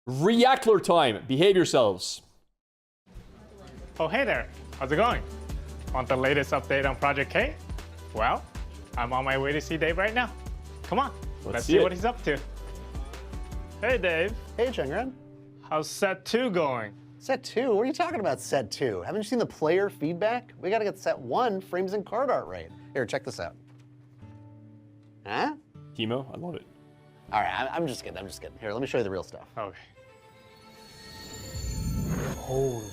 Reactor time. Behave yourselves. Oh, hey there. How's it going? Want the latest update on Project K? Well, I'm on my way to see Dave right now. Come on, let's see what he's up to. Hey, Dave. Hey, Chengren. How's set 2 going? Set 2? What are you talking about, set 2? Haven't you seen the player feedback? We gotta get set 1 frames and card art right. Here, check this out. Huh? Timo, I love it. All right, I'm just kidding, Here, let me show you the real stuff. Okay. Holy.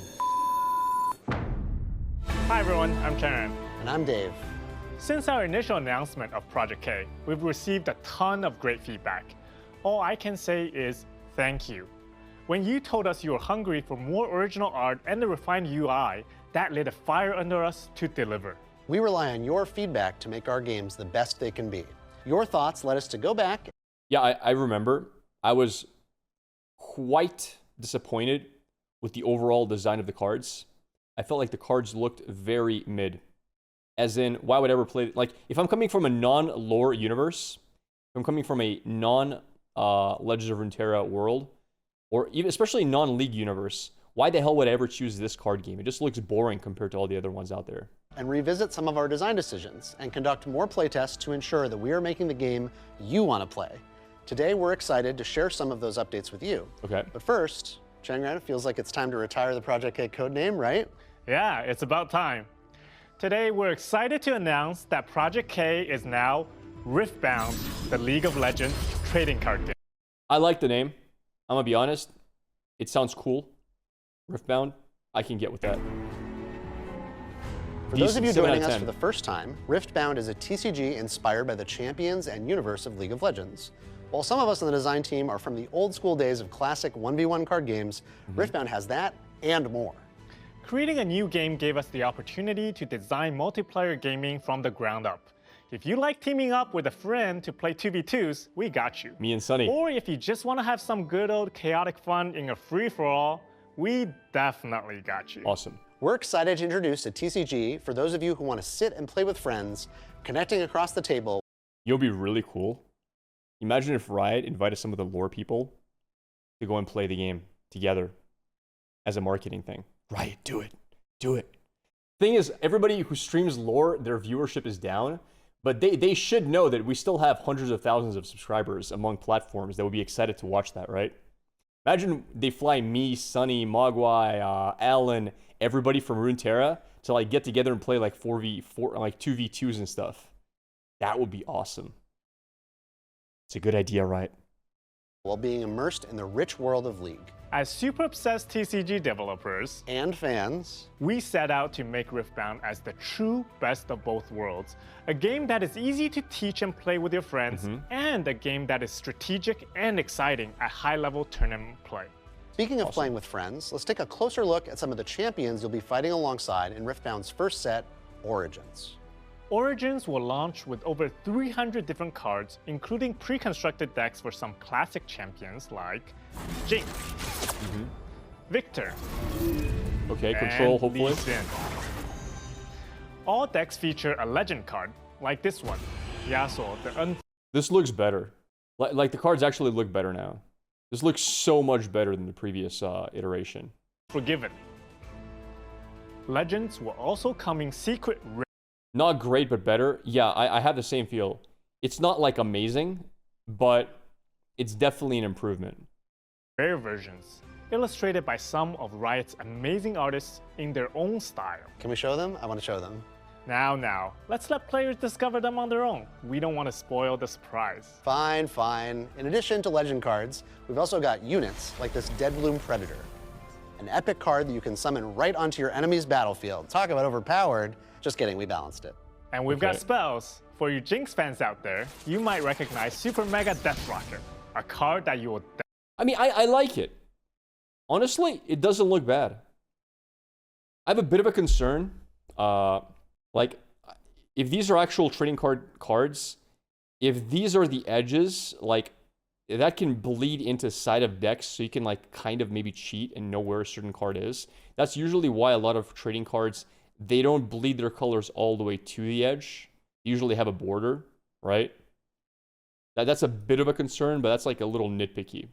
Hi, everyone. I'm Chengren. And I'm Dave. Since our initial announcement of Project K, we've received a ton of great feedback. All I can say is thank you. When you told us you were hungry for more original art and a refined UI, that lit a fire under us to deliver. We rely on your feedback to make our games the best they can be. Your thoughts led us to go back. Yeah, I remember. I was quite disappointed with the overall design of the cards. I felt like the cards looked very mid. As in, why would I ever play? Like, if I'm coming from a non-lore universe, if I'm coming from a non-Legends of Runeterra world, or even especially non-League universe, why the hell would I ever choose this card game? It just looks boring compared to all the other ones out there. And revisit some of our design decisions and conduct more playtests to ensure that we are making the game you want to play. Today, we're excited to share some of those updates with you. Okay. But first, Chengren, it feels like it's time to retire the Project K codename, right? Yeah, it's about time. Today, we're excited to announce that Project K is now Riftbound, the League of Legends trading card game. I like the name. I'm gonna be honest. It sounds cool. Riftbound, I can get with that. For those of you joining us for the first time, Riftbound is a TCG inspired by the champions and universe of League of Legends. While some of us on the design team are from the old school days of classic 1v1 card games, Riftbound has that and more. Creating a new game gave us the opportunity to design multiplayer gaming from the ground up. If you like teaming up with a friend to play 2v2s, we got you. Me and Sunny. Or if you just want to have some good old chaotic fun in a free-for-all, we definitely got you. Awesome. We're excited to introduce a TCG for those of you who want to sit and play with friends, connecting across the table. You'll be really cool. Imagine if Riot invited some of the lore people to go and play the game together as a marketing thing. Riot, do it. Do it. Thing is, everybody who streams lore, their viewership is down, but they should know that we still have hundreds of thousands of subscribers among platforms that would be excited to watch that, right? Imagine they fly me, Sunny, Mogwai, Alan, everybody from Runeterra to like get together and play like 4v4, like 2v2s and stuff. That would be awesome. It's a good idea, right? While being immersed in the rich world of League. As super obsessed TCG developers and fans, we set out to make Riftbound as the true best of both worlds. A game that is easy to teach and play with your friends, and a game that is strategic and exciting at high-level tournament play. Speaking of playing with friends, let's take a closer look at some of the champions you'll be fighting alongside in Riftbound's first set, Origins. Origins will launch with over 300 different cards, including pre-constructed decks for some classic champions like Jinx, Victor, okay, control, and hopefully. Lee Sin. All decks feature a legend card, like this one, Yasuo, the This looks better. Like the cards actually look better now. This looks so much better than the previous iteration. Unforgiven. Legends will also come in secret. Not great, but better. Yeah, I have the same feel. It's not like amazing, but it's definitely an improvement. Rare versions, illustrated by some of Riot's amazing artists in their own style. Can we show them? I want to show them. Now, let's let players discover them on their own. We don't want to spoil the surprise. Fine, fine. In addition to legend cards, we've also got units like this Deadbloom Predator. An epic card that you can summon right onto your enemy's battlefield. Talk about overpowered. Just kidding, we balanced it. And we've got spells. For you Jinx fans out there, you might recognize Super Mega Death Rocker, a card that you will... I mean, I like it. Honestly, it doesn't look bad. I have a bit of a concern. Like, if these are actual trading cards, if these are the edges, like, that can bleed into side of decks, so you can, like, kind of maybe cheat and know where a certain card is. That's usually why a lot of trading cards, they don't bleed their colors all the way to the edge. They usually have a border, right? That's a bit of a concern, but that's like a little nitpicky.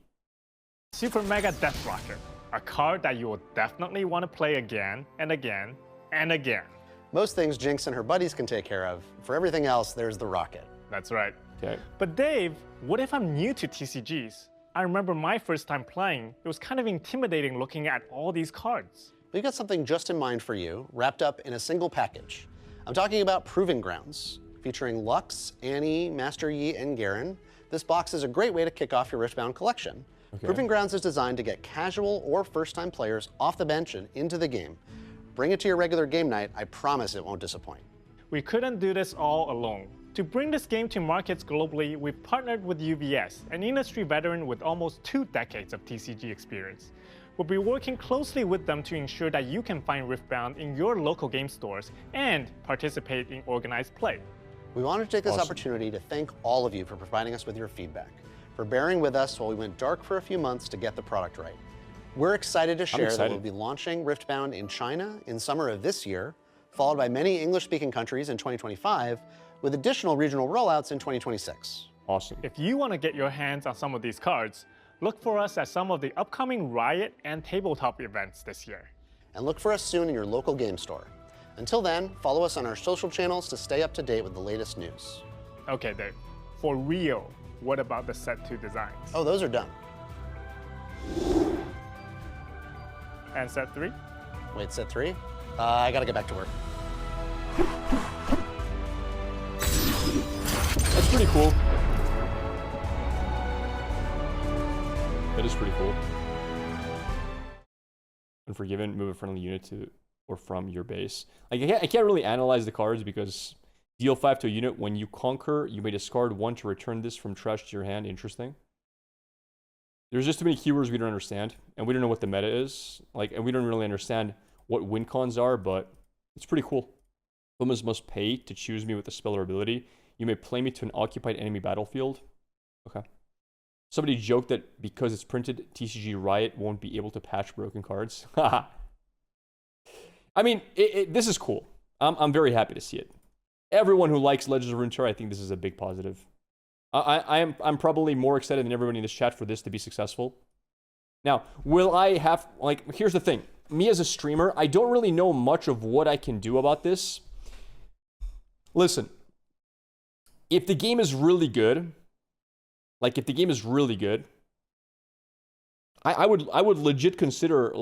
Super Mega Death Rocket, a card that you will definitely want to play again and again and again. Most things Jinx and her buddies can take care of. For everything else, there's the rocket. That's right. Okay. But Dave, what if I'm new to TCGs? I remember my first time playing, it was kind of intimidating looking at all these cards. We've got something just in mind for you, wrapped up in a single package. I'm talking about Proving Grounds. Featuring Lux, Annie, Master Yi, and Garen, this box is a great way to kick off your Riftbound collection. Okay. Proving Grounds is designed to get casual or first-time players off the bench and into the game. Bring it to your regular game night, I promise it won't disappoint. We couldn't do this all alone. To bring this game to markets globally, we've partnered with UVS, an industry veteran with almost 2 decades of TCG experience. We'll be working closely with them to ensure that you can find Riftbound in your local game stores and participate in organized play. We wanted to take this Awesome. opportunity to thank all of you for providing us with your feedback, for bearing with us while we went dark for a few months to get the product right. We're excited to share that excited. we'll be launching Riftbound in China in summer of this year, followed by many English-speaking countries in 2025, with additional regional rollouts in 2026. Awesome. If you want to get your hands on some of these cards, look for us at some of the upcoming Riot and tabletop events this year. And look for us soon in your local game store. Until then, follow us on our social channels to stay up to date with the latest news. Okay, Dave, for Rio, what about the set 2 designs? Oh, those are done. And set 3? Wait, set 3? I gotta get back to work. That's pretty cool. That is pretty cool. Unforgiven, move a friendly unit to or from your base. Like I can't really analyze the cards because deal 5 to a unit. When you conquer, you may discard 1 to return this from trash to your hand. Interesting. There's just too many keywords we don't understand, and we don't know what the meta is. And we don't really understand what win cons are, but it's pretty cool. Humans must pay to choose me with a spell or ability. You may play me to an occupied enemy battlefield. Okay. Somebody joked that because it's printed, TCG Riot won't be able to patch broken cards. I mean, this is cool. I'm very happy to see it. Everyone who likes Legends of Runeterra, I think this is a big positive. I'm probably more excited than everybody in this chat for this to be successful. Now, will I have, here's the thing. Me as a streamer, I don't really know much of what I can do about this. Listen, if the game is really good, I would legit consider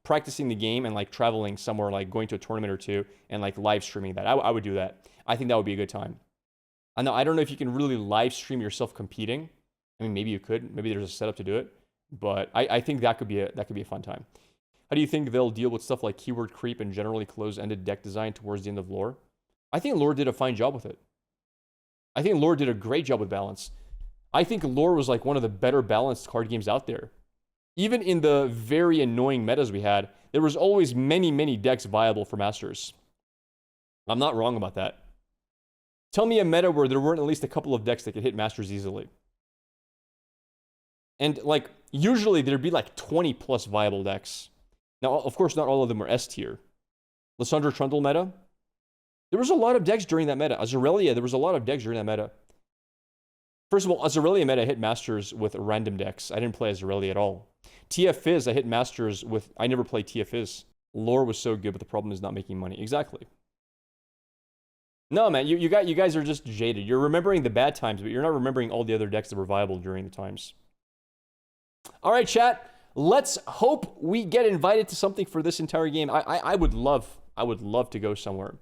practicing the game and traveling somewhere, going to a tournament or two and live streaming that. I would do that. I think that would be a good time. I don't know if you can really live stream yourself competing. I mean, maybe you could. Maybe there's a setup to do it. But I think that could be a fun time. How do you think they'll deal with stuff like keyword creep and generally close-ended deck design towards the end of lore? I think lore did a fine job with it. I think lore did a great job with balance. I think lore was one of the better balanced card games out there. Even in the very annoying metas we had, there was always many decks viable for Masters. I'm not wrong about that. Tell me a meta where there weren't at least a couple of decks that could hit Masters easily. And usually there'd be 20 plus viable decks. Now, of course, not all of them are S tier. Lysandra Trundle meta. There was a lot of decks during that meta. Azarelia, there was a lot of decks during that meta. First of all, Azarelia meta hit Masters with random decks. I didn't play Azarelia at all. TF Fizz, I hit Masters with... I never played TF Fizz. Lore was so good, but the problem is not making money. Exactly. No, man, you guys are just jaded. You're remembering the bad times, but you're not remembering all the other decks that were viable during the times. All right, chat. Let's hope we get invited to something for this entire game. I would love to go somewhere.